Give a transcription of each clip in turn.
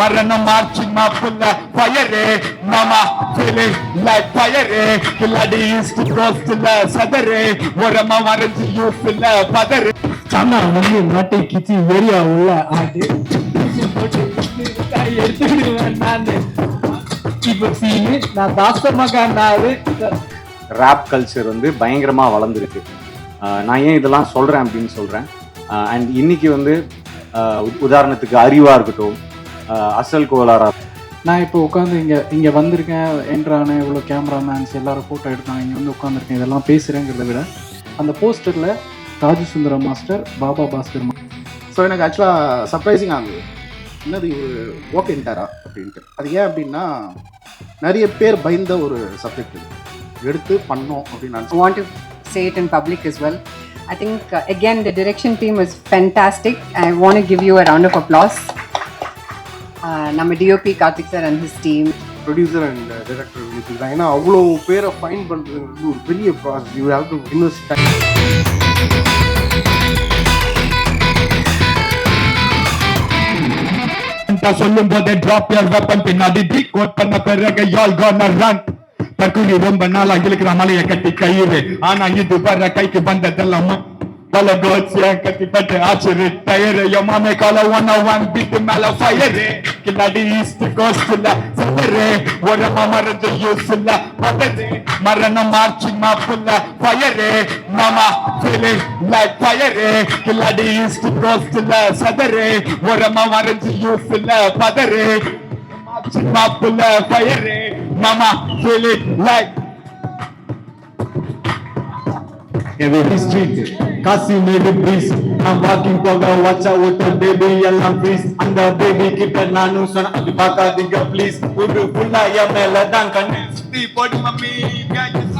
மரணம் marching my full fire mama feeling like fire Killadi east coast சதரே ஓரமா வரைஞ்சு யூஸ்ல பதறு சன்னா வந்து நாட்டை கிச்சி ஏரியா உள்ள ஆட்டு போட்டு எடுத்துக்கிடுவேன் நானு இப்போ சீனு நான் தாசமாக நாவு ரேப் கல்ச்சர் வந்து பயங்கரமாக வளர்ந்துருக்கு. நான் ஏன் இதெல்லாம் சொல்கிறேன் அப்படின்னு சொல்கிறேன். அண்ட் இன்னைக்கு வந்து உதாரணத்துக்கு அறிவாக இருக்கட்டும், அசல் கோலாரா, நான் இப்போ உட்காந்து இங்கே வந்திருக்கேன் என்றான இவ்வளோ கேமராமேன்ஸ் எல்லாரும் ஃபோட்டோ எடுத்தாங்க, இங்கே வந்து உட்காந்துருக்கேன், இதெல்லாம் பேசுகிறேங்கிறத விட அந்த போஸ்டரில் ராஜு சுந்தரம் மாஸ்டர், பாபா பாஸ்கர் ஸோ எனக்கு ஆக்சுவலாக சர்ப்ரைசிங் ஆகுது என்னது ஒரு ஓகேன்ட்டாரா அப்படின்ட்டு. அது ஏன் அப்படின்னா நிறைய பேர் பயந்த ஒரு சப்ஜெக்ட் எடுத்து பண்ணோம் அப்படின்னு நான் want to say it in public as well. I think again the direction team was fantastic. I want to give you a round of applause. நம்ம DOP Karthik sir and his team. Producer and director வச்சுருக்காங்க. ஏன்னா அவ்வளோ பேரை find பண்ணுறதுங்கிறது ஒரு பெரிய process. You have to invest time. சொல்லும் போதே drop your weapon பின்னாடி decode பண்ண பிறகு y'all gonna run. தற்கொலை ரொம்ப நாள் அங்கிலுக்கு மலையை கட்டி கயிறு, ஆனா இது வர கைக்கு வந்ததெல்லாம் பல கோட்ஸ் கட்டி பட்டு ஆச்சு tyre. Your mama call a 101 beat மேல ஃபயரு கில்லாடி ஈஸ்ட் கோஸ்ட்ல சதரு ஓரமா மறைஞ்ச யூஸ்ல பதரு மரணம் marching my full fire mama feeling like fire Killadi east கோஸ்ட்ல சதரு ஓரமா மறைஞ்ச யூஸ்ல பதரு marching my full fire mama feeling like every street Kasi made a breeze. I'm walking poga, watch out with the baby, yellow breeze. And the baby keep a nanu son, adi baka dinga please. Udu pulla ya mela dan kan. Sti body mummy, guys.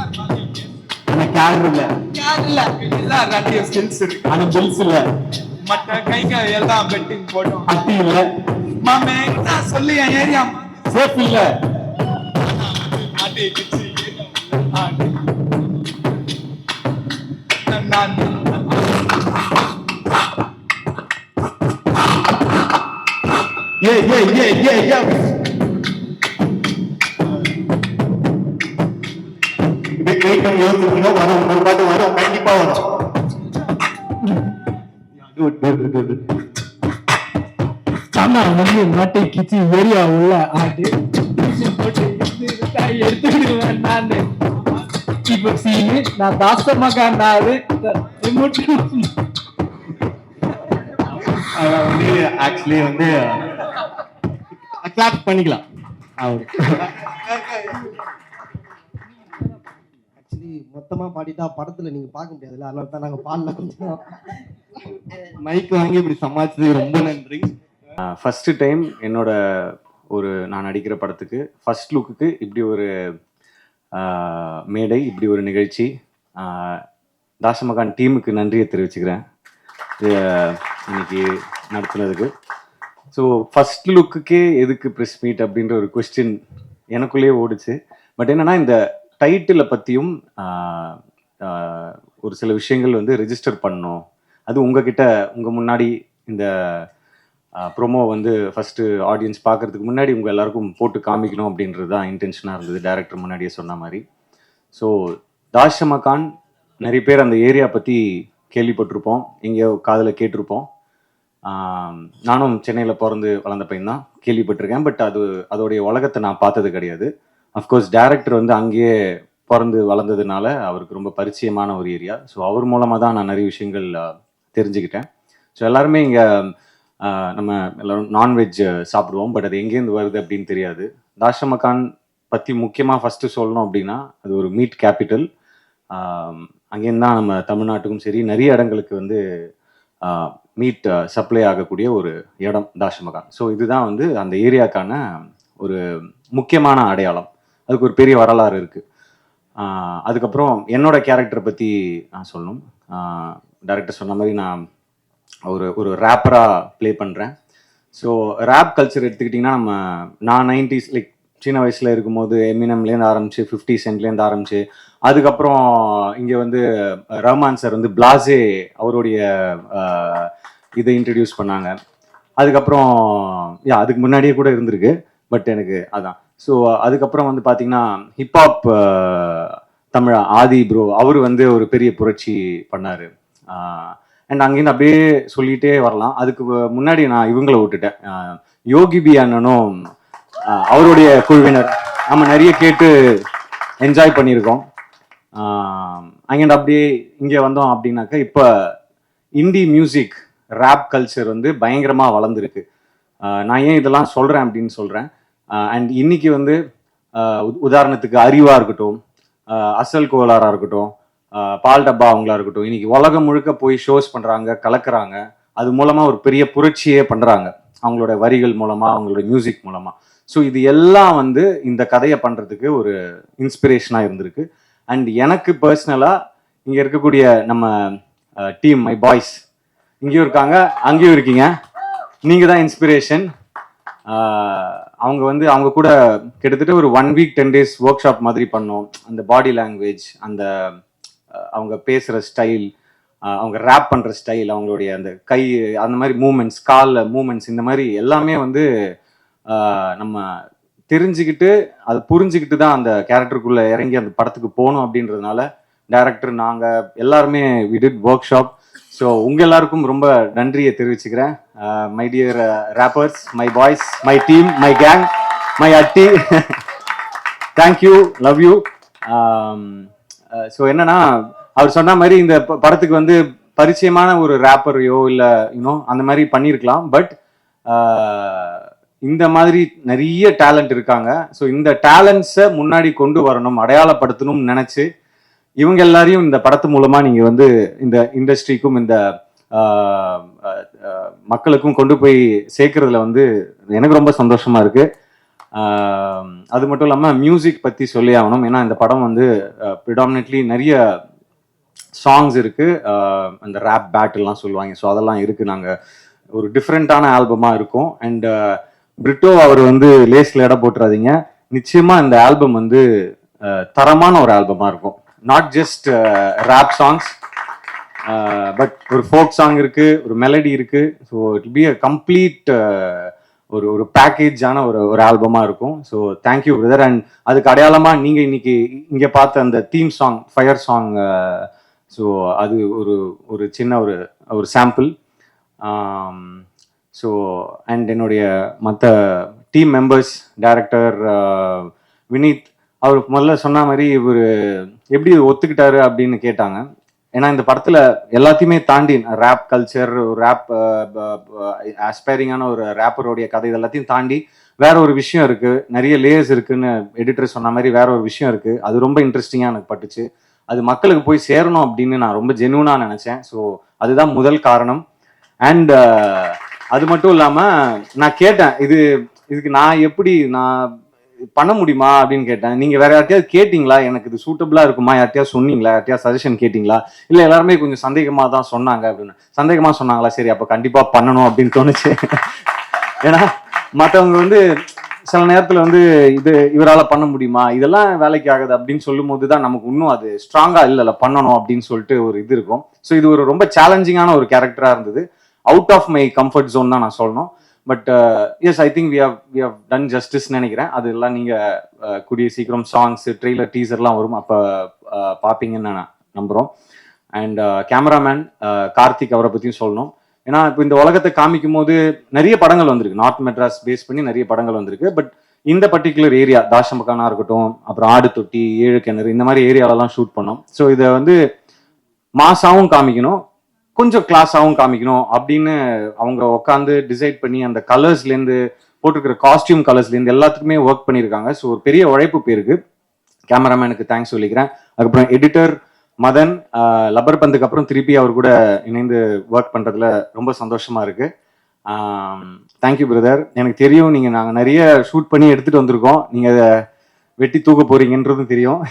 Ana carilla. Carilla. Illa radio skills. Ana bills illa. Matta kaiga ella betting photo. Atti illa. Mama na solli area safe illa. Adi kichi. Adi. Nan. Yeah. வெயிட்டம் யோசிக்கீங்க வரும் ஒரு பாட்டு வரும் கண்டிப்பா வரும். சன்னா வந்து நாட்டை கிச்சி area உள்ள ஆட்டு போட்டு எடுத்துக்கிடுவேன் நானு இப்போ சீனு நான் தாசமாக நாவு ஆக்சுவலி வந்து கிளாப் பண்ணிக்கலாம். ஆக்சுவலி மொத்தமாக பாடிட்டா படத்தில் நீங்கள் பார்க்க முடியாதுல்ல, அதனால தான் நாங்கள் பாடல கொஞ்சம் மைக் வாங்கி இப்படி சமாளிச்சதுக்கு ரொம்ப நன்றி. ஃபஸ்ட்டு டைம் என்னோட நான் நடிக்கிற படத்துக்கு ஃபர்ஸ்ட் லுக்குக்கு இப்படி ஒரு மேடை, இப்படி ஒரு நிகழ்ச்சி. தாசமகான் டீமுக்கு நன்றியை தெரிவிச்சுக்கிறேன் இன்னைக்கு நடத்துனதுக்கு. ஸோ ஃபஸ்ட் லுக்குக்கே எதுக்கு ப்ரெஸ் மீட் அப்படின்ற ஒரு கொஸ்டின் எனக்குள்ளேயே ஓடிச்சு. பட் என்னென்னா இந்த டைட்டிலை பற்றியும் ஒரு சில விஷயங்கள் வந்து ரெஜிஸ்டர் பண்ணணும். அது உங்கள் முன்னாடி இந்த ப்ரோமோ வந்து ஃபஸ்ட்டு ஆடியன்ஸ் பார்க்குறதுக்கு முன்னாடி உங்கள் எல்லாருக்கும் போட்டு காமிக்கணும் அப்படின்றது தான் இன்டென்ஷனாக இருந்தது, டைரக்டர் முன்னாடியே சொன்ன மாதிரி. ஸோ தாஷமகான் நிறைய பேர் அந்த ஏரியா பற்றி கேள்விப்பட்டிருப்போம், எங்கேயோ காதில் கேட்டிருப்போம். நானும் சென்னையில் பிறந்து வளர்ந்த பையன் தான், கேள்விப்பட்டிருக்கேன். பட் அதோடைய உலகத்தை நான் பார்த்தது கிடையாது. அஃப்கோர்ஸ் டைரக்டர் வந்து அங்கேயே பிறந்து வளர்ந்ததுனால அவருக்கு ரொம்ப பரிச்சயமான ஒரு ஏரியா. ஸோ அவர் மூலமாக தான் நான் நிறைய விஷயங்கள் தெரிஞ்சுக்கிட்டேன். ஸோ எல்லாருமே இங்கே நம்ம எல்லோரும் நான்வெஜ் சாப்பிடுவோம், பட் அது எங்கேருந்து வருது அப்படின்னு தெரியாது. தாஷமகான் பற்றி முக்கியமாக ஃபஸ்ட்டு சொல்லணும் அப்படின்னா அது ஒரு மீட் கேபிட்டல். அங்கேருந்து தான் நம்ம தமிழ்நாட்டுக்கும் சரி நிறைய இடங்களுக்கு வந்து மீட் சப்ளை ஆகக்கூடிய ஒரு இடம் தாஷமகான். ஸோ இதுதான் வந்து அந்த ஏரியாக்கான ஒரு முக்கியமான அடையாளம். அதுக்கு ஒரு பெரிய வரலாறு இருக்குது. அதுக்கப்புறம் என்னோட கேரக்டரை பற்றி நான் சொல்லணும். டைரக்டர் சொன்ன மாதிரி நான் ஒரு ரேப்பராக ப்ளே பண்ணுறேன். ஸோ ரேப் கல்ச்சர் எடுத்துக்கிட்டிங்கன்னா நான் 90s லைக் சின்ன வயசில் இருக்கும்போது எமினம்லேருந்து ஆரம்பிச்சு 50 சென்ட்லேருந்து ஆரம்பிச்சு அதுக்கப்புறம் இங்கே வந்து ரஹ்மான் சார் வந்து பிளாஸே அவருடைய இதை இன்ட்ரடியூஸ் பண்ணாங்க. அதுக்கப்புறம் அதுக்கு முன்னாடியே கூட இருந்திருக்கு, பட் எனக்கு அதான். ஸோ அதுக்கப்புறம் வந்து பார்த்தீங்கன்னா ஹிப்ஹாப் தமிழ் ஆதி ப்ரோ, அவர் வந்து ஒரு பெரிய புரட்சி பண்ணார். அண்ட் அங்கேருந்து அப்படியே சொல்லிகிட்டே வரலாம். அதுக்கு முன்னாடி நான் இவங்கள விட்டுட்டேன், யோகி பி அண்ணனும் அவருடைய குழுவினர் நம்ம நிறைய கேட்டு என்ஜாய் பண்ணியிருக்கோம். அங்கேருந்து அப்படியே இங்கே வந்தோம் அப்படின்னாக்கா இப்போ இந்தி மியூசிக் ரேப் கல்ச்சர் வந்து பயங்கரமாக வளர்ந்துருக்கு. நான் ஏன் இதெல்லாம் சொல்கிறேன் அப்படின்னு சொல்கிறேன். அண்ட் இன்னைக்கு வந்து உதாரணத்துக்கு அறிவா இருக்கட்டும், அசல் கோலாரா இருக்கட்டும், பால் டப்பா அவங்களா இருக்கட்டும், இன்னைக்கு உலகம் முழுக்க போய் ஷோஸ் பண்ணுறாங்க, கலக்குறாங்க. அது மூலமாக ஒரு பெரிய புரட்சியே பண்ணுறாங்க, அவங்களோட வரிகள் மூலமாக, அவங்களோட மியூசிக் மூலமாக. ஸோ இது எல்லாம் வந்து இந்த கதையை பண்ணுறதுக்கு ஒரு இன்ஸ்பிரேஷனாக இருந்திருக்கு. அண்ட் எனக்கு பர்சனலாக இங்கே இருக்கக்கூடிய நம்ம டீம், மை பாய்ஸ் இங்கேயும் இருக்காங்க, அங்கேயும் இருக்கீங்க, நீங்கள் தான் இன்ஸ்பிரேஷன். அவங்க வந்து அவங்க கூட கிட்டத்தட்ட ஒரு 1 வீக் 10 days ஒர்க் ஷாப் மாதிரி பண்ணோம். அந்த பாடி லாங்குவேஜ், அந்த அவங்க பேசுகிற ஸ்டைல், அவங்க ரேப் பண்ணுற ஸ்டைல், அவங்களுடைய அந்த கை, அந்த மாதிரி மூமெண்ட்ஸ், காலில் மூமெண்ட்ஸ், இந்த மாதிரி எல்லாமே வந்து நம்ம தெரிஞ்சுக்கிட்டு அதை புரிஞ்சுக்கிட்டு தான் அந்த கேரக்டருக்குள்ளே இறங்கி அந்த படத்துக்கு போகணும். அப்படின்றதுனால டைரக்டர், நாங்கள் எல்லாருமே we did workshop. So உங்கள் எல்லாருக்கும் ரொம்ப நன்றியை தெரிவிச்சுக்கிறேன். My dear rappers, my boys, my team, my gang, my அட்டி, தேங்க்யூ, லவ் யூ. ஸோ என்னன்னா, அவர் சொன்ன மாதிரி இந்த படத்துக்கு வந்து பரிச்சயமான ஒரு ரேப்பரையோ இல்லை இன்னும் அந்த மாதிரி பண்ணியிருக்கலாம். பட் இந்த மாதிரி நிறைய டேலண்ட் இருக்காங்க. ஸோ இந்த டேலண்ட்ஸை முன்னாடி கொண்டு வரணும், அடையாளப்படுத்தணும்னு நினச்சி இவங்க எல்லாரையும் இந்த படத்து மூலமா நீங்க வந்து இந்த இண்டஸ்ட்ரிக்கும் இந்த மக்களுக்கும் கொண்டு போய் சேர்க்கறதுல வந்து எனக்கு ரொம்ப சந்தோஷமா இருக்கு. அது மட்டும் இல்லாமல் மியூசிக் பற்றி சொல்லி ஆகணும். ஏன்னா இந்த படம் வந்து ப்ரிடாமினெட்லி நிறைய சாங்ஸ் இருக்கு, அந்த ரேப் பேட்டில்லாம் சொல்லுவாங்க. ஸோ அதெல்லாம் இருக்கு. நாங்கள் ஒரு டிஃப்ரெண்ட்டான ஆல்பமாக இருக்கும். அண்ட் பிரிட்டோ அவர் வந்து லேஸ்ல இடம் போட்டுறாதீங்க, நிச்சயமா இந்த ஆல்பம் வந்து தரமான ஒரு ஆல்பமாக இருக்கும். Not just rap songs, but ஒரு ஃபோக் சாங் இருக்கு, ஒரு மெலடி இருக்கு. So it be a complete ஒரு பேக்கேஜான ஒரு ஆல்பமாக இருக்கும். So thank you brother. அண்ட் அதுக்கு அடையாளமாக நீங்கள் இன்னைக்கு இங்கே பார்த்த அந்த theme song, fire song, so அது ஒரு சின்ன ஒரு சாம்பிள். ஸோ அண்ட் என்னுடைய மற்ற டீம் மெம்பர்ஸ், டைரக்டர் வினீத், அவர் முதல்ல சொன்ன மாதிரி இவர் எப்படி ஒத்துக்கிட்டாரு அப்படின்னு கேட்டாங்க. ஏன்னா இந்த படத்தில் எல்லாத்தையுமே தாண்டி ரேப் கல்ச்சர், ஒரு ரேப் ஆஸ்பைரிங்கான ஒரு ரேப்பருடைய கதை, இது எல்லாத்தையும் தாண்டி வேற ஒரு விஷயம் இருக்கு, நிறைய லேயர்ஸ் இருக்குன்னு எடிட்டர் சொன்ன மாதிரி வேற ஒரு விஷயம் இருக்கு. அது ரொம்ப இன்ட்ரெஸ்டிங்காக எனக்கு பட்டுச்சு. அது மக்களுக்கு போய் சேரணும் அப்படின்னு நான் ரொம்ப ஜென்யூனாக நினச்சேன். ஸோ அதுதான் முதல் காரணம். அண்ட் அது மட்டும் இல்லாமல் நான் கேட்டேன், இதுக்கு நான் பண்ண முடியுமா அப்படின்னு கேட்டேன். நீங்க வேற யார்ட்டையாவது கேட்டீங்களா, எனக்கு இது சூட்டபிளா இருக்குமா, யார்ட்டையாவது சொன்னீங்களா, யார்ட்டையாவது சஜஷன் கேட்டீங்களா? இல்ல எல்லாருமே கொஞ்சம் சந்தேகமா தான் சொன்னாங்க அப்படின்னு. சந்தேகமா சொன்னாங்களா, சரி அப்ப கண்டிப்பா பண்ணணும் அப்படின்னு தோணுச்சு. ஏன்னா மற்றவங்க வந்து சில நேரத்துல வந்து இவரால் பண்ண முடியுமா, இதெல்லாம் வேலைக்கு ஆகுது அப்படின்னு சொல்லும் போது தான் நமக்கு இன்னும் அது ஸ்ட்ராங்கா இல்லை பண்ணணும் அப்படின்னு சொல்லிட்டு ஒரு இது இருக்கும். ஸோ இது ஒரு ரொம்ப சேலஞ்சிங்கான ஒரு கேரக்டரா இருந்தது. Out of my comfort zone தான் நான் சொல்லணும். But yes, I think we have done justice நினைக்கிறேன். அதெல்லாம் நீங்கள் கூடிய சீக்கிரம் சாங்ஸ், ட்ரெய்லர், டீசர்லாம் வரும், அப்போ பார்ப்பீங்கன்னு நான் நம்புகிறோம். அண்ட் கேமராமேன் கார்த்திக், அவரை பற்றியும் சொல்லணும். ஏன்னா இப்போ இந்த உலகத்தை காமிக்கும் போது நிறைய படங்கள் வந்திருக்கு, நார்த் மெட்ராஸ் பேஸ் பண்ணி நிறைய படங்கள் வந்திருக்கு. பட் இந்த பர்டிகுலர் ஏரியா, தாஷம்பக்கானா இருக்கட்டும், அப்புறம் ஆடு தொட்டி, ஏழு கிணறு, இந்த மாதிரி ஏரியாலெல்லாம் ஷூட் பண்ணோம். ஸோ இதை வந்து மாசாவும் காமிக்கணும், கொஞ்சம் கிளாஸாகவும் காமிக்கணும் அப்படின்னு அவங்க உட்காந்து டிசைட் பண்ணி அந்த கலர்ஸ்லேருந்து, போட்டிருக்கிற காஸ்டியூம் கலர்ஸ்லேருந்து எல்லாத்துக்குமே ஒர்க் பண்ணியிருக்காங்க. ஸோ ஒரு பெரிய உழைப்பு பேருக்கு. கேமராமேனுக்கு தேங்க்ஸ் சொல்லிக்கிறேன். அதுக்கப்புறம் எடிட்டர் மதன், லப்பர் பந்துக்கு அப்புறம் திருப்பி அவர் கூட இணைந்து ஒர்க் பண்ணுறதுல ரொம்ப சந்தோஷமாக இருக்குது. Thank you brother. எனக்கு தெரியும் நாங்கள் நிறைய ஷூட் பண்ணி எடுத்துகிட்டு வந்திருக்கோம், நீங்கள் அதை வெட்டி தூக்க போகிறீங்கன்றதும் தெரியும்.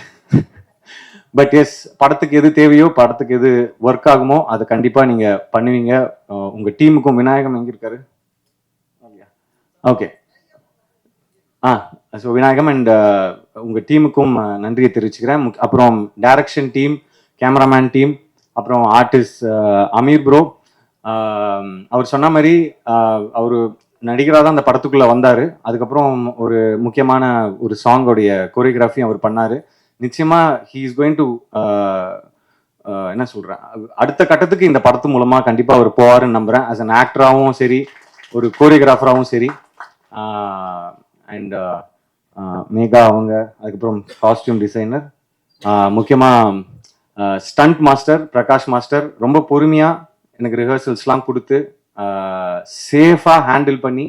பட் எஸ், படத்துக்கு எது தேவையோ, படத்துக்கு எது ஒர்க் ஆகுமோ அதை கண்டிப்பாக நீங்கள் பண்ணுவீங்க. உங்கள் டீமுக்கும், விநாயகம் எங்கே இருக்காரு? ஓகே, ஸோ விநாயகம் அண்ட் உங்கள் டீமுக்கும் நன்றியை தெரிவிச்சுக்கிறேன். அப்புறம் டைரக்ஷன் டீம், கேமராமேன் டீம், அப்புறம் ஆர்டிஸ்ட் அமீர் ப்ரோ. அவர் சொன்ன மாதிரி அவர் நடிகராக தான் அந்த படத்துக்குள்ளே வந்தார். அதுக்கப்புறம் ஒரு முக்கியமான ஒரு சாங்கோடைய கொரியோகிராஃபி அவர் பண்ணார். நிச்சயமாக ஹீ இஸ் கோயிங் டு என்ன சொல்கிறேன், அடுத்த கட்டத்துக்கு இந்த படத்து மூலமாக கண்டிப்பாக அவர் போவாருன்னு நம்புகிறேன். ஆஸ் அன் ஆக்டராகவும் சரி, ஒரு கோரியோகிராஃபராகவும் சரி. அண்ட் மேகா அவங்க, அதுக்கப்புறம் காஸ்டியூம் டிசைனர், முக்கியமாக ஸ்டண்ட் மாஸ்டர் பிரகாஷ் மாஸ்டர் ரொம்ப பொறுமையாக எனக்கு ரிஹர்சல்ஸ்லாம் கொடுத்து சேஃபாக ஹேண்டில் பண்ணி,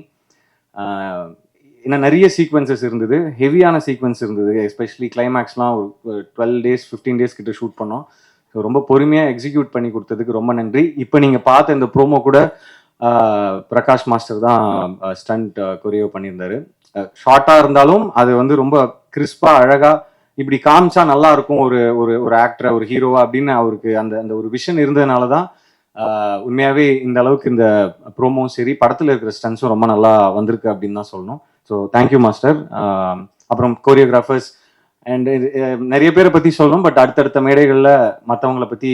இன்னும் நிறைய சீக்வன்சஸ் இருந்தது, ஹெவியான சீக்வன்ஸ் இருந்தது, எஸ்பெஷலி கிளைமேக்ஸ்லாம் ஒரு 12 days 15 days கிட்ட ஷூட் பண்ணோம். ஸோ ரொம்ப பொறுமையாக எக்ஸிக்யூட் பண்ணி கொடுத்ததுக்கு ரொம்ப நன்றி. இப்போ நீங்கள் பார்த்த இந்த ப்ரோமோ கூட பிரகாஷ் மாஸ்டர் தான் ஸ்டண்ட் கொரியோ பண்ணியிருந்தாரு. ஷார்ட்டாக இருந்தாலும் அது வந்து ரொம்ப கிறிஸ்பாக அழகாக இப்படி காமிச்சா நல்லா இருக்கும் ஒரு ஒரு ஒரு ஆக்டரை, ஒரு ஹீரோவா அப்படின்னு அவருக்கு அந்த அந்த ஒரு விஷன் இருந்ததுனால தான் உண்மையாகவே இந்த அளவுக்கு இந்த ப்ரோமோவும் சரி, படத்தில் இருக்கிற ஸ்டன்ஸும் ரொம்ப நல்லா வந்திருக்கு அப்படின்னு தான் சொல்லணும். So thank you master. அப்புறம் கோரியோகிராஃபர்ஸ் அண்ட் நிறைய பேரை பற்றி சொல்லணும், பட் அடுத்தடுத்த மேடைகளில் மற்றவங்கள பற்றி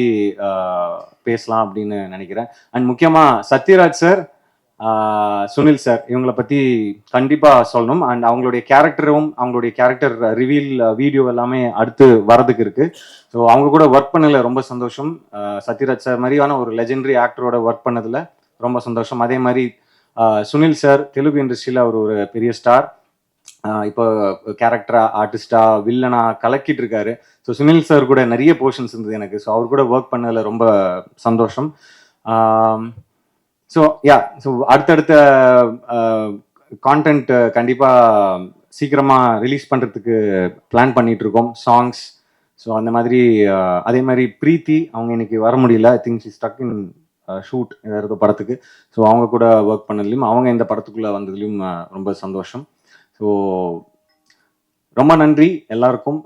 பேசலாம் அப்படின்னு நினைக்கிறேன். அண்ட் முக்கியமாக சத்யராஜ் சார், சுனில் சார், இவங்களை பற்றி கண்டிப்பாக சொல்லணும். அண்ட் அவங்களுடைய கேரக்டரும் அவங்களுடைய கேரக்டர் ரிவீல் வீடியோ எல்லாமே அடுத்து வரதுக்கு இருக்குது. ஸோ அவங்க கூட ஒர்க் பண்ணதில் ரொம்ப சந்தோஷம். சத்யராஜ் சார் மாதிரியான ஒரு லெஜெண்டரி ஆக்டரோட ஒர்க் பண்ணதில் ரொம்ப சந்தோஷம். அதே மாதிரி சுனில் சார் தெலுங்கு இண்டஸ்ட்ரியில் அவர் ஒரு பெரிய ஸ்டார், இப்போ கேரக்டரா ஆர்டிஸ்டா வில்லனா கலக்கிட்டு இருக்காரு. ஸோ சுனில் சார் கூட நிறைய போர்ஷன்ஸ் இருந்தது எனக்கு. ஸோ அவர் கூட ஒர்க் பண்ணதில் ரொம்ப சந்தோஷம். ஸோ ஸோ அடுத்தடுத்த கான்டென்ட் கண்டிப்பாக சீக்கிரமாக ரிலீஸ் பண்ணுறதுக்கு பிளான் பண்ணிட்டு இருக்கோம், சாங்ஸ். ஸோ அந்த மாதிரி அதே மாதிரி பிரீத்தி அவங்க இன்னைக்கு வர முடியல, I think she stuck in shoot ஏதாவது படத்துக்கு. ஸோ அவங்க கூட ஒர்க் பண்ணதுலையும் அவங்க இந்த படத்துக்குள்ளே வந்ததுலையும் ரொம்ப சந்தோஷம். ஸோ ரொம்ப நன்றி எல்லாருக்கும்.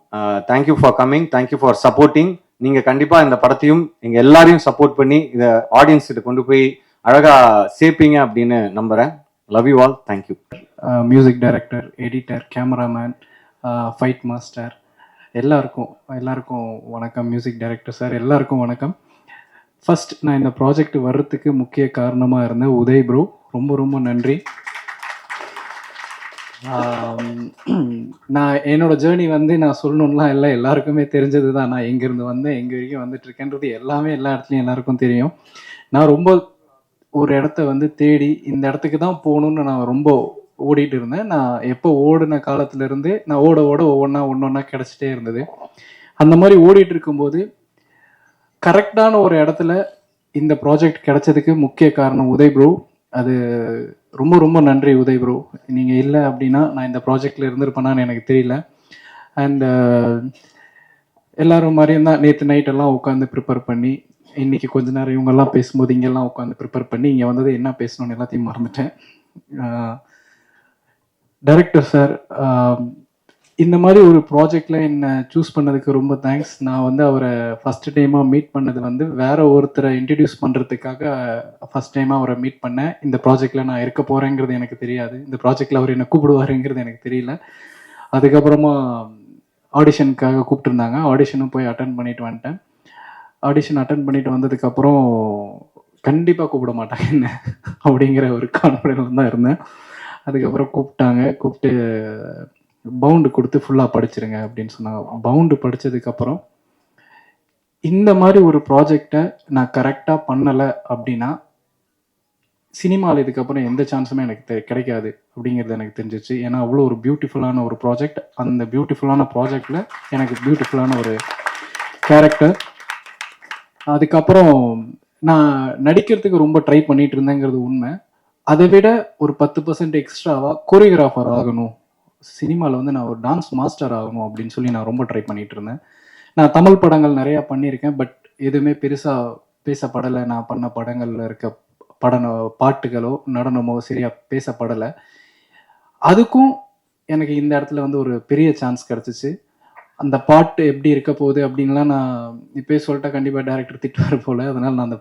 Thank you for coming, thank you for supporting. நீங்கள் கண்டிப்பாக இந்த படத்தையும் எங்கள் எல்லாரையும் சப்போர்ட் பண்ணி இதை ஆடியன்ஸ் கிட்ட கொண்டு போய் அழகாக சேர்ப்பீங்க அப்படின்னு நம்புகிறேன். Love you all, thank you. Music director, editor, cameraman, fight master எல்லாருக்கும் வணக்கம். மியூசிக் டைரக்டர் சார் எல்லாருக்கும் வணக்கம். ஃபர்ஸ்ட் நான் இந்த ப்ராஜெக்ட் வர்றதுக்கு முக்கிய காரணமாக இருந்த உதய் ப்ரோ, ரொம்ப ரொம்ப நன்றி. நான் என்னோட ஜேர்னி வந்து நான் சொல்லணும்லாம் இல்லை, எல்லாருக்குமே தெரிஞ்சது தான். நான் எங்கேருந்து வந்தேன், எங்கே வரைக்கும் வந்துட்டு இருக்கேன்றது எல்லாமே எல்லா இடத்துலையும் எல்லாருக்கும் தெரியும். நான் ரொம்ப ஒரு இடத்த வந்து தேடி இந்த இடத்துக்கு தான் போகணுன்னு நான் ரொம்ப ஓடிட்டு இருந்தேன். நான் எப்போ ஓடின காலத்துலேருந்து நான் ஓட ஒவ்வொன்றா கிடச்சிட்டே இருந்தது. அந்த மாதிரி ஓடிட்டு இருக்கும்போது கரெக்டான ஒரு இடத்துல இந்த ப்ராஜெக்ட் கிடைச்சதுக்கு முக்கிய காரணம் உதய் ப்ரோ. அது ரொம்ப ரொம்ப நன்றி உதய் ப்ரோ. நீங்கள் இல்லை அப்படின்னா நான் இந்த ப்ராஜெக்டில் இருந்திருப்பேனான்னு எனக்கு தெரியல. அண்ட் எல்லாரும் மாதிரியும் தான் நேற்று நைட்டெல்லாம் உட்காந்து ப்ரிப்பேர் பண்ணி, இன்றைக்கி கொஞ்ச நேரம் இவங்கெல்லாம் பேசும்போது இங்கெல்லாம் உட்காந்து ப்ரிப்பேர் பண்ணி இங்கே வந்தது என்ன பேசணும்னு எல்லாத்தையும் மறந்துட்டேன். டைரக்டர் சார், இந்த மாதிரி ஒரு ப்ராஜெக்டில் என்னை சூஸ் பண்ணதுக்கு ரொம்ப தேங்க்ஸ். நான் வந்து அவரை ஃபஸ்ட்டு டைமாக மீட் பண்ணது வந்து வேற ஒருத்தரை இன்ட்ரடியூஸ் பண்ணுறதுக்காக ஃபஸ்ட் டைமாக அவரை மீட் பண்ணேன். இந்த ப்ராஜெக்டில் நான் இருக்க போகிறேங்கிறது எனக்கு தெரியாது, இந்த ப்ராஜெக்டில் அவர் என்னை கூப்பிடுவாருங்கிறது எனக்கு தெரியல. அதுக்கப்புறமா ஆடிஷனுக்காக கூப்பிட்டுருந்தாங்க, ஆடிஷனும் போய் அட்டன் பண்ணிட்டு வந்துட்டேன். ஆடிஷன் அட்டன் பண்ணிட்டு வந்ததுக்கப்புறம் கண்டிப்பாக கூப்பிட மாட்டாங்க என்ன அப்படிங்கிற ஒரு கான்ஃபிடென்ஸ் தான் இருந்தேன். அதுக்கப்புறம் கூப்பிட்டு பவுண்டு கொடுத்து ஃபுல்லாக படிச்சிருங்க அப்படின்னு சொன்னாங்க. பவுண்டு படித்ததுக்கப்புறம் இந்த மாதிரி ஒரு ப்ராஜெக்டை நான் கரெக்டாக பண்ணலை அப்படின்னா சினிமாவில் இதுக்கப்புறம் எந்த சான்ஸுமே எனக்கு கிடைக்காது அப்படிங்கிறது எனக்கு தெரிஞ்சிச்சு. ஏன்னா அவ்வளோ ஒரு பியூட்டிஃபுல்லான ஒரு ப்ராஜெக்ட், அந்த பியூட்டிஃபுல்லான ப்ராஜெக்டில் எனக்கு பியூட்டிஃபுல்லான ஒரு கேரக்டர். அதுக்கப்புறம் நான் நடிக்கிறதுக்கு ரொம்ப ட்ரை பண்ணிட்டு இருந்தேங்கிறது உண்மை. அதை விட ஒரு 10% எக்ஸ்ட்ராவாக கோரியோகிராஃபர் ஆகணும், சினிமாவில் வந்து நான் ஒரு டான்ஸ் மாஸ்டர் ஆகணும் அப்படின்னு சொல்லி நான் ரொம்ப ட்ரை பண்ணிட்டு இருந்தேன். நான் தமிழ் படங்கள் நிறையா பண்ணியிருக்கேன், பட் எதுவுமே பெருசாக பேசப்படலை. நான் பண்ண படங்களில் இருக்க பாட்டுகளோ நடனமோ சரியாக பேசப்படலை. அதுக்கும் எனக்கு இந்த இடத்துல வந்து ஒரு பெரிய சான்ஸ் கிடச்சிச்சு. அந்த பாட்டு எப்படி இருக்க போகுது அப்படின்லாம் நான் இப்போயே சொல்லிட்டா கண்டிப்பாக டைரக்டர் திட்டுவார் போல், அதனால் நான் அந்த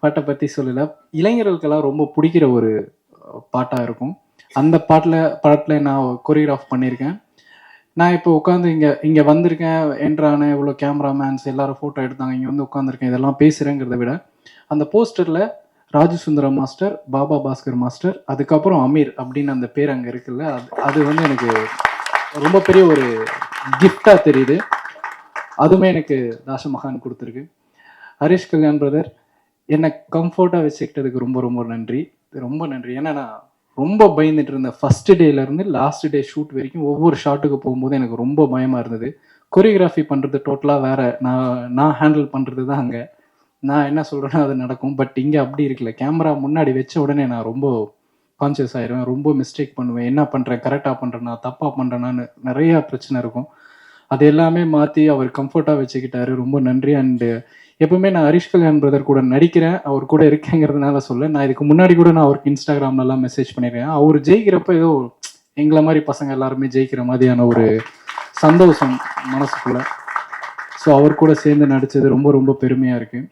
பாட்டை பற்றி சொல்லலை. இளைஞர்களுக்கெல்லாம் ரொம்ப பிடிக்கிற ஒரு பாட்டாக இருக்கும். அந்த படத்தில் நான் கொரியோகிராஃப் பண்ணியிருக்கேன். நான் இப்போ உட்காந்து இங்கே வந்திருக்கேன், என்ட்ரான இவ்வளோ கேமராமேன்ஸ் எல்லாரும் ஃபோட்டோ எடுத்தாங்க, இங்கே வந்து உட்காந்துருக்கேன், இதெல்லாம் பேசுகிறேங்கிறத விட அந்த போஸ்டரில் ராஜு சுந்தரம் மாஸ்டர், பாபா பாஸ்கர் மாஸ்டர், அதுக்கப்புறம் அமீர் அப்படின்னு அந்த பேர் அங்கே இருக்குல்ல, அது வந்து எனக்கு ரொம்ப பெரிய ஒரு கிஃப்டாக தெரியுது. அதுவுமே எனக்கு தாஷமகான் கொடுத்துருக்கு. ஹரிஷ் கல்யாண் பிரதர் என்னை கம்ஃபர்ட்டாக வச்சுக்கிட்டதுக்கு ரொம்ப ரொம்ப நன்றி, ரொம்ப நன்றி. ஏன்னா நான் ரொம்ப பயந்துட்டு இருந்தேன். ஃபஸ்ட்டு டேலேருந்து லாஸ்ட் டே ஷூட் வரைக்கும் ஒவ்வொரு ஷாட்டுக்கு போகும்போது எனக்கு ரொம்ப பயமாக இருந்தது. கொரியோகிராஃபி பண்ணுறது டோட்டலாக வேறு, நான் ஹேண்டில் பண்ணுறது தான் அங்கே. நான் என்ன சொல்கிறேன்னா அது நடக்கும். பட் இங்கே அப்படி இருக்குல்ல, கேமரா முன்னாடி வச்ச உடனே நான் ரொம்ப கான்சியஸ் ஆயிடுவேன், ரொம்ப மிஸ்டேக் பண்ணுவேன். என்ன பண்ணுறேன், கரெக்டாக பண்ணுறேன்னா தப்பாக பண்ணுறேன்னான்னு நிறையா பிரச்சனை இருக்கும். அது எல்லாமே மாற்றி அவர் கம்ஃபர்ட்டாக வச்சுக்கிட்டாரு. ரொம்ப நன்றி. அண்டு எப்பவுமே நான் ஹரிஷ் கல்யாண் பிரதர் கூட நடிக்கிறேன், அவர் கூட இருக்கேங்கிறதுனால சொல்ல. நான் இதுக்கு முன்னாடி கூட நான் அவருக்கு இன்ஸ்டாகிராம்லலாம் மெசேஜ் பண்ணியிருக்கேன். அவர் ஜெயிக்கிறப்ப ஏதோ எங்களை மாதிரி பசங்க எல்லாருமே ஜெயிக்கிற மாதிரியான ஒரு சந்தோஷம் மனசுக்குள்ள. ஸோ அவர் கூட சேர்ந்து நடித்தது ரொம்ப ரொம்ப பெருமையாக இருக்குது.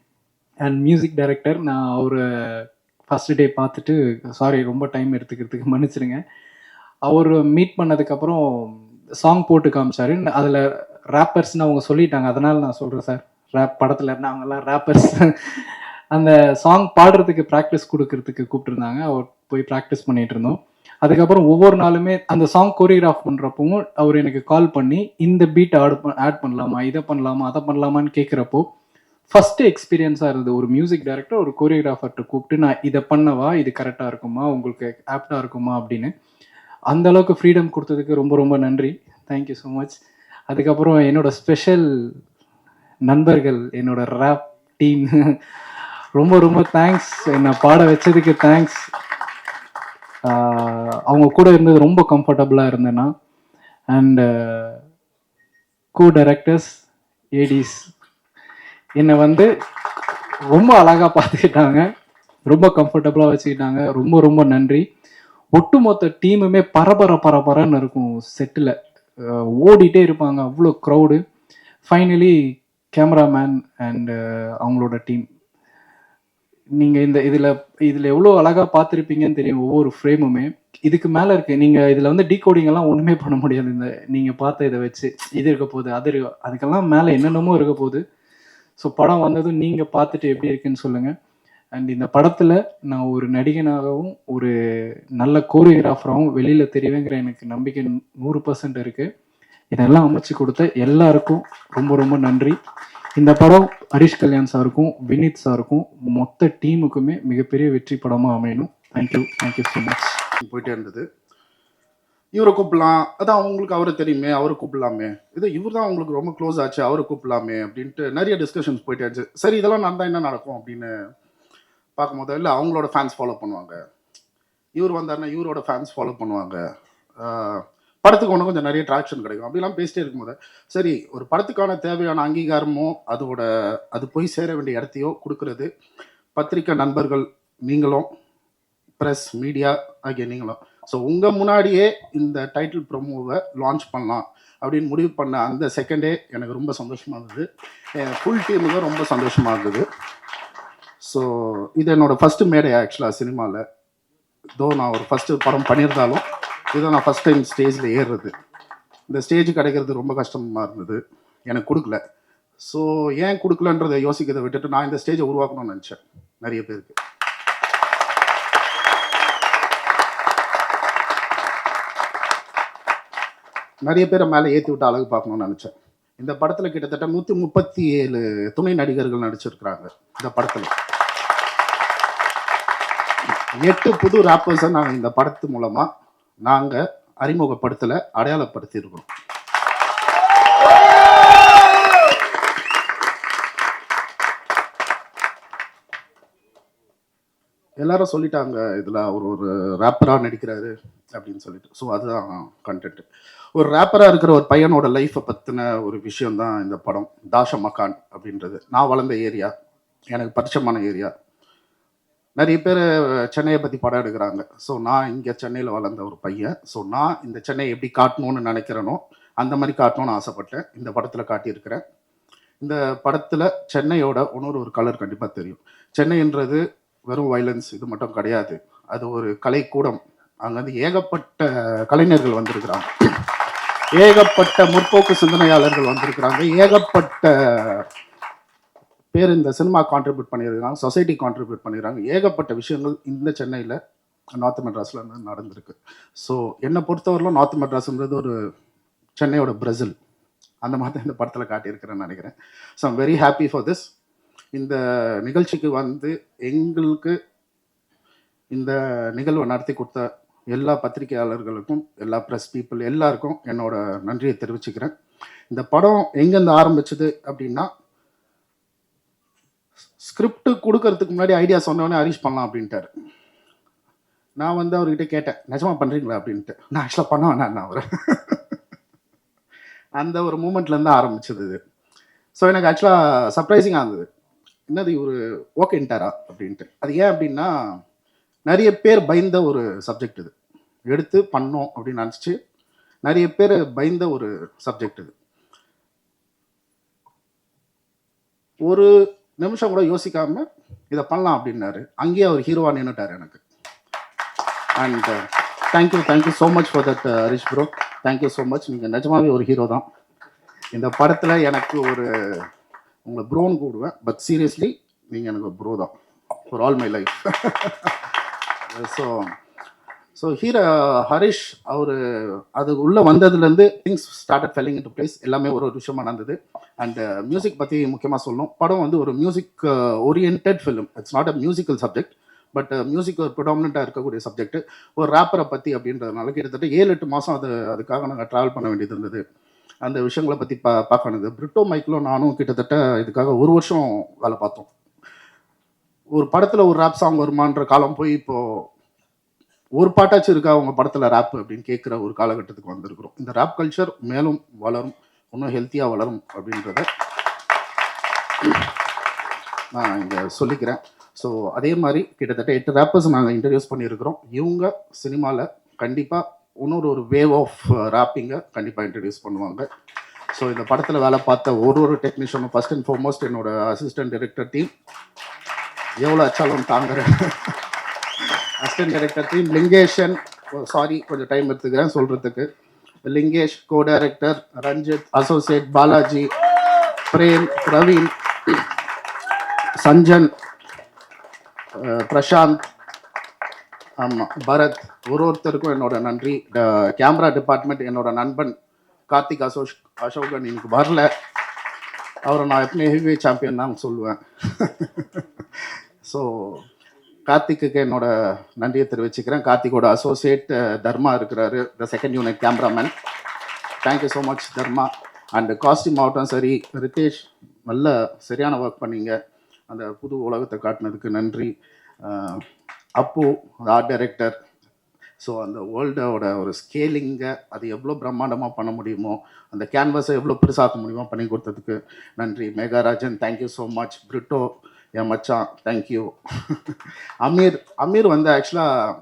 அண்ட் மியூசிக் டைரக்டர், நான் அவரை ஃபஸ்ட் டே பார்த்துட்டு, சாரி ரொம்ப டைம் எடுத்துக்கிறதுக்கு மன்னிச்சிருங்க. அவர் மீட் பண்ணதுக்கப்புறம் சாங் போட்டு காமிச்சாரு. அதில் ரேப்பர்ஸ்னு அவங்க சொல்லிட்டாங்க, அதனால் நான் சொல்கிறேன் சார், ரேப் படத்தில் இருந்தால் அவங்கெல்லாம் ரேப்பர்ஸ். அந்த சாங் பாடுறதுக்கு ப்ராக்டிஸ் கொடுக்கறதுக்கு கூப்பிட்டுருந்தாங்க. அவர் போய் ப்ராக்டிஸ் பண்ணிகிட்டு இருந்தோம். அதுக்கப்புறம் ஒவ்வொரு நாளுமே அந்த சாங் கோரியோகிராஃப் பண்ணுறப்பவும் அவர் எனக்கு கால் பண்ணி இந்த பீட் ஆட் பண்ணலாமா, இதை பண்ணலாமா, அதை பண்ணலாமான்னு கேட்குறப்போ ஃபஸ்ட்டு எக்ஸ்பீரியன்ஸாக இருந்தது. ஒரு மியூசிக் டைரக்டர் ஒரு கோரியோகிராஃபர்கிட்ட கூப்பிட்டு நான் இதை பண்ணவா, இது கரெக்டாக இருக்குமா, உங்களுக்கு ஆப்டாக இருக்குமா அப்படின்னு அந்த அளவுக்கு ஃப்ரீடம் கொடுத்ததுக்கு ரொம்ப ரொம்ப நன்றி. Thank you so much. அதுக்கப்புறம் என்னோட ஸ்பெஷல் நண்பர்கள், என்னோட ரேப் டீம், ரொம்ப ரொம்ப தேங்க்ஸ். என்னை பாட வச்சதுக்கு தேங்க்ஸ். அவங்க கூட இருந்தது ரொம்ப கம்ஃபர்டபுளாக இருந்தேன்னா. அண்ட் கோ டைரக்டர்ஸ், ஏடிஸ் என்னை வந்து ரொம்ப அழகாக பார்த்துக்கிட்டாங்க, ரொம்ப கம்ஃபர்டபுளாக வச்சுக்கிட்டாங்க. ரொம்ப ரொம்ப நன்றி. ஒட்டுமொத்த டீமுமே பரபரன்னு இருக்கும் செட்டில், ஓடிட்டே இருப்பாங்க, அவ்வளோ க்ரௌடு. ஃபைனலி கேமராமேன் அண்ட் அவங்களோட டீம், நீங்கள் இதில் எவ்வளோ அழகாக பார்த்துருப்பீங்கன்னு தெரியும். ஒவ்வொரு ஃப்ரேமுமே இதுக்கு மேலே இருக்குது. நீங்கள் இதில் வந்து டீகோடிங் எல்லாம் ஒன்றுமே பண்ண முடியாது. இந்த நீங்கள் பார்த்த இதை வச்சு இது இருக்க போகுது, அதுக்கெல்லாம் மேலே என்னென்னமோ இருக்க போகுது. ஸோ படம் வந்ததும் நீங்கள் பார்த்துட்டு எப்படி இருக்குன்னு சொல்லுங்கள். அண்ட் இந்த படத்தில் நான் ஒரு நடிகனாகவும் ஒரு நல்ல கோரியோகிராஃபராகவும் வெளியில் தெரிவேங்கிற எனக்கு நம்பிக்கை 100% இருக்குது. இதெல்லாம் அமைச்சு கொடுத்த எல்லாருக்கும் ரொம்ப ரொம்ப நன்றி. இந்த படம் ஹரிஷ் கல்யாண் சாருக்கும் வினித் சாருக்கும் மொத்த டீமுக்குமே மிகப்பெரிய வெற்றி படமாக அமையணும். Thank you so much. போயிட்டே இருந்தது. இவரை கூப்பிடலாம், அதான் அவங்களுக்கு அவரை தெரியுமே, அவரை கூப்பிடலாமே, இவர் தான் அவங்களுக்கு ரொம்ப க்ளோஸ் ஆச்சு, அவரை கூப்பிடலாமே அப்படின்ட்டு நிறைய டிஸ்கஷன்ஸ் போயிட்டே இருந்துச்சு. சரி இதெல்லாம் நடந்தால் என்ன நடக்கும் அப்படின்னு பார்க்கும்போது, இல்லை அவங்களோட ஃபேன்ஸ் ஃபாலோ பண்ணுவாங்க, இவர் வந்தாருன்னா இவரோட ஃபேன்ஸ் ஃபாலோ பண்ணுவாங்க, படத்துக்கு ஒன்று கொஞ்சம் நிறைய ட்ராக்ஷன் கிடைக்கும் அப்படிலாம் பேசிட்டே இருக்கும்போது, சரி ஒரு படத்துக்கான தேவையான அங்கீகாரமோ அது போய் சேர வேண்டிய இடத்தையோ கொடுக்கறது பத்திரிக்கை நண்பர்கள் நீங்களும், ப்ரெஸ் மீடியா ஆகிய நீங்களும். ஸோ உங்கள் முன்னாடியே இந்த டைட்டில் ப்ரோமோவை லான்ச் பண்ணலாம் அப்படின்னு முடிவு பண்ண அந்த செகண்டே எனக்கு ரொம்ப சந்தோஷமாக இருந்தது. ஃபுல் டீமுக்கும் ரொம்ப சந்தோஷமாக இருந்தது. ஸோ இது என்னோடய ஃபஸ்ட்டு மேடை ஆக்சுவலாக சினிமாவில். நான் ஒரு ஃபஸ்ட்டு படம் பண்ணியிருந்தாலும் இதை நான் ஃபஸ்ட் டைம் ஸ்டேஜில் ஏறுறது. இந்த ஸ்டேஜ் கிடைக்கிறது ரொம்ப கஷ்டமாக இருந்தது, எனக்கு கொடுக்கல. ஸோ ஏன் கொடுக்கலன்றதை யோசிக்கிறதை விட்டுட்டு நான் இந்த ஸ்டேஜை உருவாக்கணும்னு நினச்சேன். நிறைய பேருக்கு நிறைய பேரை மேலே ஏற்றி விட்டு அழகு பார்க்கணும்னு நினச்சேன். இந்த படத்தில் கிட்டத்தட்ட 137 துணை நடிகர்கள் நடிச்சிருக்கிறாங்க. இந்த படத்தில் 8 புது ராப்பர்ஸை நாங்கள் இந்த படத்து மூலமாக நாங்கள் அறிமுகப்படுத்தலை, அடையாளப்படுத்தியிருக்கிறோம். எல்லாரும் சொல்லிட்டாங்க இதில் அவர் ஒரு ரேப்பராக நடிக்கிறாரு அப்படின்னு சொல்லிட்டு. ஸோ அதுதான் கண்டென்ட். ஒரு ரேப்பராக இருக்கிற ஒரு பையனோட லைஃப்பை பற்றின ஒரு விஷயந்தான் இந்த படம். தாஷமகான் அப்படின்றது நான் வளர்ந்த ஏரியா, எனக்கு பரிச்சயமான ஏரியா. நிறைய பேர் சென்னையை பற்றி படம் எடுக்கிறாங்க. ஸோ நான் இங்கே சென்னையில் வளர்ந்த ஒரு பையன். ஸோ நான் இந்த சென்னையை எப்படி காட்டணும்னு நினைக்கிறேனோ அந்த மாதிரி காட்டணும்னு ஆசைப்பட்டேன். இந்த படத்தில் காட்டியிருக்கிறேன். இந்த படத்தில் சென்னையோட ஒரு கலர் கண்டிப்பாக தெரியும். சென்னைன்றது வெறும் வைலன்ஸ் இது மட்டும் கிடையாது, அது ஒரு கலைக்கூடம். அங்கே வந்து ஏகப்பட்ட கலைஞர்கள் வந்திருக்கிறாங்க, ஏகப்பட்ட முற்போக்கு சிந்தனையாளர்கள் வந்திருக்கிறாங்க, ஏகப்பட்ட பேர் இந்த சினிமா கான்ட்ரிபியூட் பண்ணியிருக்காங்க, சொசைட்டி கான்ட்ரிபியூட் பண்ணிடுறாங்க. ஏகப்பட்ட விஷயங்கள் இந்த சென்னையில் நார்த் மெட்ராஸில் நடந்திருக்கு. ஸோ என்னை பொறுத்தவரையிலும் நார்த் மெட்ராஸ்ன்றது ஒரு சென்னையோட பிரேசில், அந்த மாதிரி தான் இந்த படத்தில் காட்டியிருக்கிறேன்னு நினைக்கிறேன். So I'm very happy for this. இந்த நிகழ்ச்சிக்கு வந்து எங்களுக்கு இந்த நிகழ்வை நடத்தி கொடுத்த எல்லா பத்திரிகையாளர்களுக்கும், எல்லா ப்ரெஸ் பீப்புள் எல்லாருக்கும் என்னோட நன்றியை தெரிவிச்சுக்கிறேன். இந்த படம் எங்கேருந்து ஆரம்பிச்சது அப்படின்னா, ஸ்கிரிப்ட் கொடுக்கறதுக்கு முன்னாடி ஐடியா சொன்னவொடனே ஹரிஷ் பண்ணலாம் அப்படின்ட்டாரு. நான் வந்து அவர்கிட்ட கேட்டேன், நிஜமா பண்ணுறீங்களா அப்படின்ட்டு. நான் ஆக்சுவலாக பண்ண வேணாம் அவர் அந்த ஒரு மூமெண்ட்லேருந்து ஆரம்பிச்சது இது. ஸோ எனக்கு ஆக்சுவலாக சர்ப்ரைசிங்காக இருந்தது, என்னது இவர் ஓகேன்ட்டாரா அப்படின்ட்டு. அது ஏன் அப்படின்னா, நிறைய பேர் பயந்த ஒரு சப்ஜெக்ட் இது, எடுத்து பண்ணோம் அப்படின்னு நினச்சி நிறைய பேர் பயந்த ஒரு சப்ஜெக்ட் இது. ஒரு நிமிஷம் கூட யோசிக்காம இதை பண்ணலாம் அப்படின்னாரு. அங்கேயே அவர் ஹீரோவாக நின்றுட்டார் எனக்கு. And thank you so much for that Harish bro, thank you so much. நீங்கள் நிஜமாவே ஒரு ஹீரோ தான் இந்த படத்தில். எனக்கு ஒரு உங்களை ப்ரோன்னு கூடுவேன், பட் சீரியஸ்லி நீங்கள் எனக்கு ப்ரோ தான் for all my life. So hero Harish அவர் அது உள்ளே வந்ததுலேருந்து things started falling into place. எல்லாமே ஒரு விஷயமா நடந்தது. அண்ட் மியூசிக் பற்றி முக்கியமாக சொல்லணும். படம் வந்து ஒரு music orient film. It's not a musical subject, but music ஒரு ப்ரிடாமினண்ட்டாக இருக்கக்கூடிய சப்ஜெக்ட். ஒரு ரேப்பரை பற்றி அப்படின்றதுனால கிட்டத்தட்ட 7-8 மாதம் அதுக்காக நாங்கள் ட்ராவல் பண்ண வேண்டியது இருந்தது. அந்த விஷயங்களை பற்றி பார்க்கணுது. பிரிட்டோ மைக்கிலும் நானும் கிட்டத்தட்ட இதுக்காக 1 வருஷம் வேலை பார்த்தோம். ஒரு படத்தில் ஒரு ரேப் சாங் வருமான்ற காலம் போய் இப்போது ஒரு பாட்டாச்சும் இருக்கா அவங்க படத்தில் ரேப் அப்படின்னு கேட்குற ஒரு காலகட்டத்துக்கு வந்திருக்கிறோம். இந்த ரேப் கல்ச்சர் மேலும் வளரும், இன்னும் ஹெல்த்தியாக வளரும் அப்படின்றத நான் இங்கே சொல்லிக்கிறேன். ஸோ அதே மாதிரி கிட்டத்தட்ட 8 ரேப்பர்ஸ் நாங்கள் இன்ட்ரடியூஸ் பண்ணியிருக்கிறோம். இவங்க சினிமாவில் கண்டிப்பாக இன்னொரு வேவ் ஆஃப் ரேப்பிங்கை கண்டிப்பாக இன்ட்ரடியூஸ் பண்ணுவாங்க. ஸோ இந்த படத்தில் வேலை பார்த்த ஒரு டெக்னீஷியனும் ஃபர்ஸ்ட் அண்ட் ஃபார்மோஸ்ட் என்னோட அசிஸ்டன்ட் டைரக்டர் டீம், எவ்வளோ அச்சாலும் தாங்குற assistant director team. Lingeshan, sorry கொஞ்சம் டைம் எடுத்துக்கிறேன் சொல்கிறதுக்கு. Lingesh, co director Ranjith, associate Balaji, Prem, Praveen, Sanjan, Prashanth, ஆமாம் பரத், ஒருத்தருக்கும் என்னோட நன்றி. கேமரா டிபார்ட்மெண்ட் என்னோட நண்பன் கார்த்திக் அசோகன் இன்னைக்கு வரல. அவரை நான் எப்பவுமே ஹெவி சாம்பியன் தான் சொல்லுவேன். ஸோ கார்த்திக்கு என்னோட நன்றியை தெரிவிச்சுக்கிறேன். கார்த்திகோட அசோசியேட் தர்மா இருக்கிறாரு, the second unit cameraman. Thank you so much Dharma. And costume ஆகட்டும் சரி, ரிதேஷ் நல்ல சரியான ஒர்க் பண்ணீங்க, அந்த புது உலகத்தை காட்டினதுக்கு நன்றி. அப்பு ஆர்ட் டைரக்டர். ஸோ அந்த வேர்ல்டோட ஒரு ஸ்கேலிங்கை அது எவ்வளோ பிரம்மாண்டமாக பண்ண முடியுமோ, அந்த கேன்வாஸை எவ்வளோ பெருசாக்க முடியுமோ பண்ணி கொடுத்ததுக்கு நன்றி. மேகாராஜன், தேங்க்யூ ஸோ மச். பிரிட்டோ என் மச்சான், தேங்க்யூ. அமீர் வந்து ஆக்சுவலாக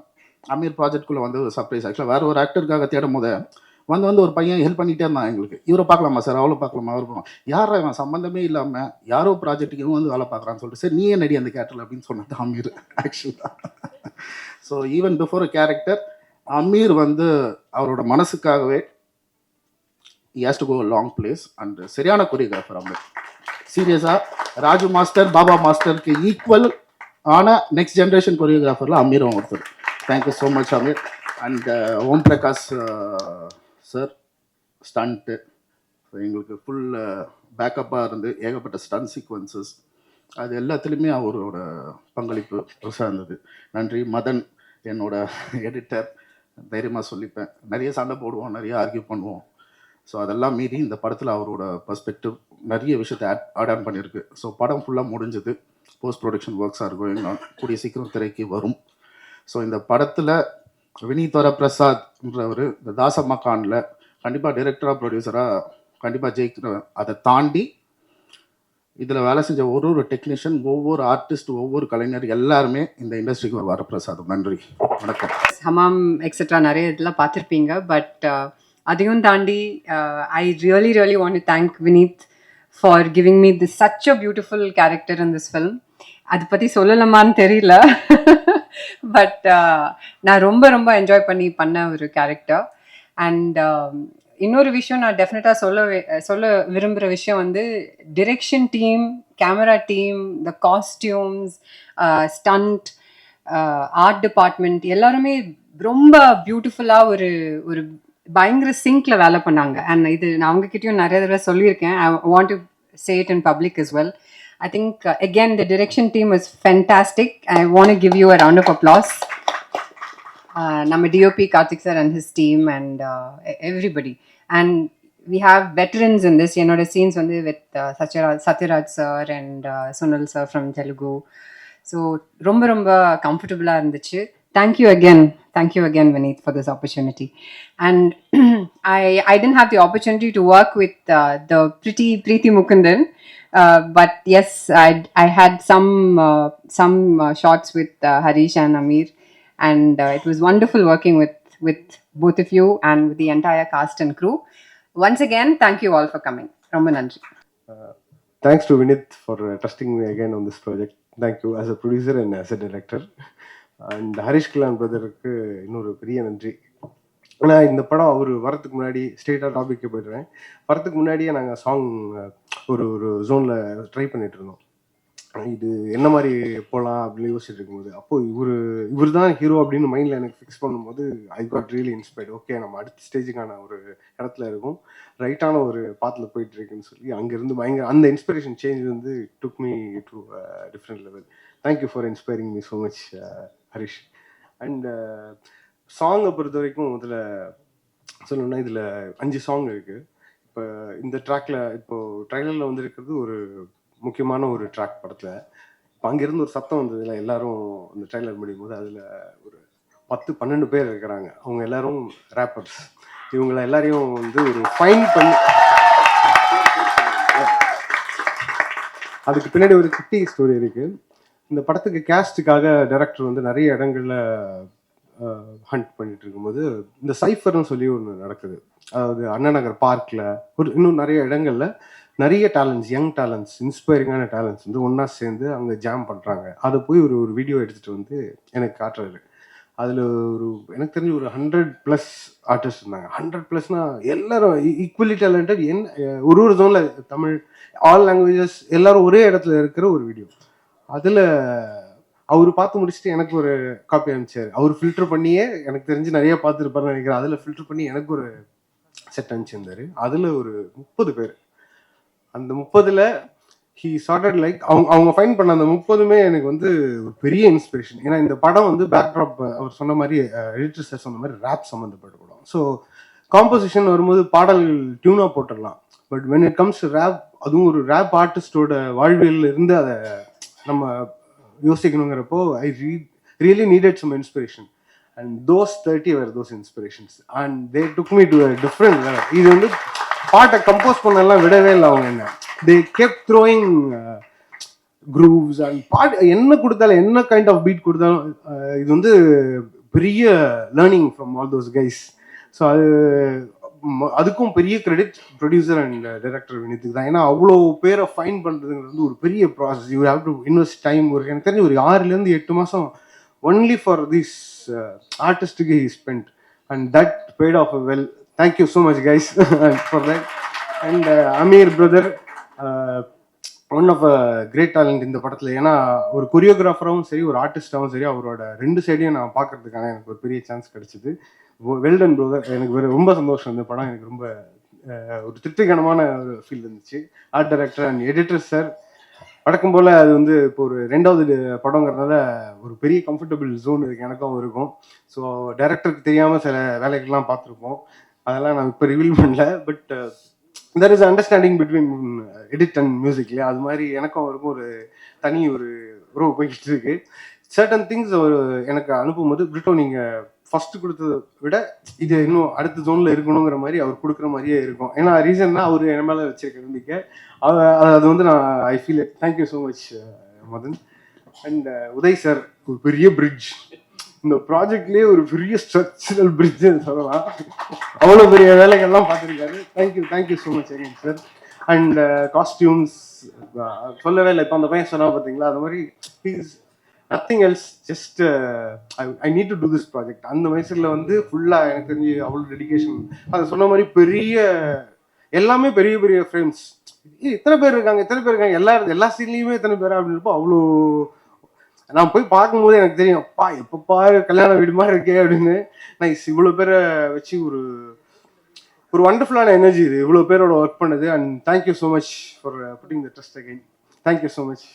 அமீர் ப்ராஜெக்ட்குள்ளே வந்து ஒரு சர்ப்ரைஸ். ஆக்சுவலாக வேறு ஒரு ஆக்டருக்காக தேடும் போது வந்து ஒரு பையன் ஹெல்ப் பண்ணிகிட்டே இருந்தான் எங்களுக்கு. இவரை பார்க்கலாமா சார், அவளை பார்க்கலாமா, அவர் பார்க்கலாம், யாரா இவன் சம்மந்தமே இல்லாமல் யாரோ ப்ராஜெக்ட்டுக்கு இவன் வந்து வேலை பார்க்குறான்னு சொல்லிட்டு, சரி நீயே நடி அந்த கேரக்டர் அப்படின்னு சொன்னது அமீர் ஆக்சுவலாக. So even before a character, Ameer வந்து அவரோட மனசுக்காகவே he has to go a long place. And சரியான கொரியோகிராஃபர் அமீர். சீரியஸாக ராஜு மாஸ்டர், பாபா மாஸ்டருக்கு ஈக்குவல் ஆன நெக்ஸ்ட் ஜென்ரேஷன் கொரியோகிராஃபரில் அமீரும் ஒருத்தர். Thank you so much Ameer. And Om Prakash sir, stunt எங்களுக்கு ஃபுல் பேக்கப்பாக இருந்து ஏகப்பட்ட ஸ்டண்ட் சீக்வன்சஸ் அது எல்லாத்துலேயுமே அவரோட பங்களிப்பு பெருசாக இருந்தது. நன்றி. மதன் என்னோட எடிட்டர், தைரியமாக சொல்லிப்பேன். நிறைய சண்டை போடுவோம், நிறைய ஆர்கியூ பண்ணுவோம். ஸோ அதெல்லாம் மீறி இந்த படத்தில் அவரோட பர்ஸ்பெக்டிவ் நிறைய விஷயத்தை ஆட் ஆன் பண்ணியிருக்கு. ஸோ படம் ஃபுல்லாக முடிஞ்சது. போஸ்ட் ப்ரொடக்ஷன் ஒர்க்ஸாக இருக்கும், கூடிய சீக்கிரம் திரைக்கு வரும். ஸோ இந்த படத்தில் வினீத் வரப்பிரசாத்ன்றவர் இந்த தாசம்மா கானில் கண்டிப்பாக டைரக்டராக ப்ரொடியூசராக கண்டிப்பாக ஜெயிக்கிற. அதை தாண்டி இதில் வேலை செஞ்ச ஒரு டெக்னீஷியன், ஒவ்வொரு ஆர்டிஸ்ட், ஒவ்வொரு கலைஞர் எல்லாருமே இந்த இண்டஸ்ட்ரிக்கு ஒரு வரப்பிரசாதம். நன்றி, வணக்கம். ஹமாம் எக்ஸெட்ரா நிறைய இதெல்லாம் பார்த்துருப்பீங்க. பட் அதையும் தாண்டி I really want to thank Vineeth for giving me this such a beautiful character in this film. அதை பற்றி சொல்லலாமான்னு தெரியல. பட் நான் ரொம்ப என்ஜாய் பண்ண ஒரு கேரக்டர். அண்ட் இன்னொரு விஷயம் நான் டெஃபினட்டாக சொல்ல விரும்புகிற விஷயம் வந்து direction team, camera team, the costumes, stunt, art department எல்லாருமே ரொம்ப பியூட்டிஃபுல்லாக ஒரு ஒரு பயங்கர சிங்க்ல வேலை பண்ணாங்க. அண்ட் இது நான் அவங்ககிட்டயும் நிறைய தடவை சொல்லியிருக்கேன். I want to say it in public as well. I think again the direction team was fantastic. I want to give you a round of applause. Nama DOP Karthik sir and his team and everybody. And we have veterans in this. You know, the scenes with Satyaraj sir and Sunil sir from Telugu. So romba comfortable ah irundhuchu. Thank you again Vineet for this opportunity. And I didn't have the opportunity to work with the pretty Preeti Mukundan. But yes, I had some shots with Harish and Amir, and it was wonderful working with both of you and with the entire cast and crew. Once again, thank you all for coming. Romba nandri. Thanks to Vineet for trusting me again on this project. Thank you as a producer and as a director. And Harish Kilan brother-க்கு இன்னொரு பெரிய நன்றி. ஆனால் இந்த படம் அவர் வரத்துக்கு முன்னாடி ஸ்ட்ரெயிட்டாக டாபிக்கு போய்டுறேன். வரத்துக்கு முன்னாடியே நாங்கள் சாங் ஒரு ஜோனில் ட்ரை பண்ணிட்டு இருந்தோம். இது என்ன மாதிரி போகலாம் அப்படின்னு யோசிச்சுட்டு இருக்கும்போது அப்போது இவர் தான் ஹீரோ அப்படின்னு மைண்டில் எனக்கு ஃபிக்ஸ் பண்ணும்போது I got really inspired. Okay, நம்ம அடுத்த ஸ்டேஜுக்கான ஒரு இடத்துல இருக்கும், ரைட்டான ஒரு பாத்தில் போயிட்டு இருக்குன்னு சொல்லி அங்கேருந்து பயங்கர அந்த இன்ஸ்பிரேஷன் சேஞ்ச் வந்து took me to different level. Thank you for inspiring me so much Harish. And சாங்கை பொறுத்த வரைக்கும் இதில் சொல்லணும்னா இதில் 5 சாங் இருக்குது. இப்போ இந்த ட்ராக்ல இப்போது ட்ரைலரில் வந்துருக்கிறது ஒரு முக்கியமான ஒரு ட்ராக் படத்தில். இப்போ அங்கேருந்து ஒரு சத்தம் வந்ததில்ல, எல்லாரும் அந்த ட்ரைலர் முடியும் போது அதில் ஒரு 10-12 பேர் இருக்கிறாங்க. அவங்க எல்லாரும் ரேப்பர்ஸ். இவங்களை எல்லாரையும் வந்து ஒரு ஃபைன் பண்ணி அதுக்கு பின்னாடி ஒரு குட்டி ஸ்டோரி இருக்குது. இந்த படத்துக்கு கேஸ்ட்டுக்காக டைரக்டர் வந்து நிறைய இடங்களில் ஹண்ட் பண்ணிட்டு இருக்கும்போது இந்த சைஃபர்னு சொல்லி ஒன்று நடக்குது. அதாவது அண்ணா நகர் பார்க்கில் இன்னும் நிறைய இடங்களில் நிறைய டேலண்ட்ஸ், யங் டேலண்ட்ஸ், இன்ஸ்பைரிங்கான டேலண்ட்ஸ் வந்து ஒன்றா சேர்ந்து அங்கே ஜாம் பண்ணுறாங்க. அதை போய் ஒரு வீடியோ எடுத்துகிட்டு வந்து எனக்கு காட்டுறாரு. அதில் எனக்கு தெரிஞ்சு ஒரு 100+ ஆர்டிஸ்ட் இருந்தாங்க. 100+னா எல்லாரும் ஈக்குவலி டேலண்டட். ஒரு ஜோனில் தமிழ், ஆல் லாங்குவேஜஸ் எல்லாரும் ஒரே இடத்துல இருக்கிற ஒரு வீடியோ. அதில் அவர் பார்த்து முடிச்சுட்டு எனக்கு ஒரு காப்பி அனுப்பிச்சார். அவர் ஃபில்டர் பண்ணியே எனக்கு தெரிஞ்சு நிறைய பார்த்துருப்பாருன்னு நினைக்கிறேன். அதில் ஃபில்டர் பண்ணி எனக்கு ஒரு செட் அனுப்பிச்சிருந்தாரு. அதில் ஒரு 30 பேர். அந்த 30ல் ஹீ சார்டட் லைக் அவங்க ஃபைன் பண்ண அந்த 30மே எனக்கு வந்து ஒரு பெரிய இன்ஸ்பிரேஷன். ஏன்னா இந்த படம் வந்து பேக்ட்ராப் அவர் சொன்ன மாதிரி எடிட்டர் சார் சொன்ன மாதிரி ரேப் சம்மந்தப்பட்ட படம். ஸோ காம்போசிஷன் வரும்போது பாடல் டியூனாக போட்டுடலாம். But when it comes to rap, அதுவும் ஒரு ரேப் ஆர்டிஸ்டோட வாழ்வியல் இருந்து அதை நம்ம யோசிக்கணுங்கிறப்போ I really needed some inspiration. And those 30 were those inspirations and they took me to a different level. இது வந்து பாட்டை கம்போஸ் பண்ணலாம் விடவே இல்லை அவங்க. என்ன they kept throwing grooves and பாட்டு என்ன கொடுத்தாலும், என்ன கைண்ட் ஆஃப் பீட் கொடுத்தாலும் இது வந்து பெரிய learning from all those guys. So அதுக்கும் பெரிய கிரெடிட் ப்ரொடியூசர் அண்ட் டைரக்டர் வினித்துக்கு தான். ஏன்னா அவ்வளோ பேரை ஃபைன் பண்ணுறதுங்கிறது வந்து ஒரு பெரிய process. You have to invest time. எனக்கு தெரிஞ்சு ஒரு 6-8 மாதம் ஒன்லி ஃபார் திஸ் ஆர்டிஸ்டுக்கு he spend and that paid off well. Thank you so much guys for that. And Ameer brother one of a great talent இந்த படத்தில். ஏன்னா ஒரு கொரியோகிராஃபராகவும் சரி, ஒரு ஆர்டிஸ்டாகவும் சரி, அவரோட 2 சைடையும் நான் பார்க்கறதுக்கான எனக்கு ஒரு பெரிய சான்ஸ் கிடைச்சிது. Well done brother. எனக்கு ரொம்ப சந்தோஷம். இந்த படம் எனக்கு ரொம்ப ஒரு திருப்திகரமான ஒரு ஃபீல் இருந்துச்சு. Art director and editor sir வழக்கம் போல் அது வந்து இப்போ ஒரு 2வது படங்கிறதுனால ஒரு பெரிய கம்ஃபர்டபுள் ஜோன் இருக்குது எனக்கும் இருக்கும். ஸோ டைரக்டருக்கு தெரியாமல் சில வேலைகள்லாம் பார்த்துருப்போம். அதெல்லாம் நான் இப்போ ரிவீல் பண்ணல. But there is understanding between edit and music இல்லையா? அது மாதிரி எனக்கும் அவருக்கும் ஒரு தனி ஒரு உறவு போய்கிட்டு இருக்கு. சர்டன் திங்ஸ் அவர் எனக்கு அனுப்பும்போது பிரிட்டோ நீங்கள் ஃபஸ்ட்டு கொடுத்ததை விட இது இன்னும் அடுத்த ஜோனில் இருக்கணுங்கிற மாதிரி அவர் கொடுக்குற மாதிரியே இருக்கும். ஏன்னா ரீசன்னா அவர் என் மேலே வச்சிருக்க நம்பிக்கை. அது வந்து நான் I feel it. Thank you so much Madhan. And Uday sir ஒரு பெரிய பிரிட்ஜ் இந்த ப்ராஜெக்ட்லேயே, ஒரு பெரிய ஸ்ட்ரக்சரல் பிரிட்ஜ்னு சொல்லலாம். அவ்வளோ பெரிய வேலைகள்லாம் பார்த்துருக்காரு. Thank you so much again sir. And costumes சொல்லவே இல்லை. இப்போ அந்த பையன் சொன்னா பார்த்தீங்களா, அது மாதிரி please nothing else, just I need to do this project. அந்த வயசுல வந்து ஃபுல்லாக எனக்கு தெரிஞ்சு அவ்வளோ டெடிகேஷன். அது சொன்ன மாதிரி எல்லாமே பெரிய பெரிய ஃப்ரேம்ஸ். இத்தனை பேர் இருக்காங்க, எல்லா சீன்லேயுமே இத்தனை பேர் அப்படின்றப்போ அவ்வளோ நான் போய் பார்க்கும்போது எனக்கு தெரியும், அப்பா எப்போ பாரு கல்யாண வீடு மாதிரி இருக்கே அப்படின்னு. நைஸ், இவ்வளோ பேரை வச்சு ஒரு வண்டர்ஃபுல்லான எனர்ஜி இது, இவ்வளோ பேரோட ஒர்க் பண்ணுது. And thank you so much for pudding the trust again. Thank you so much.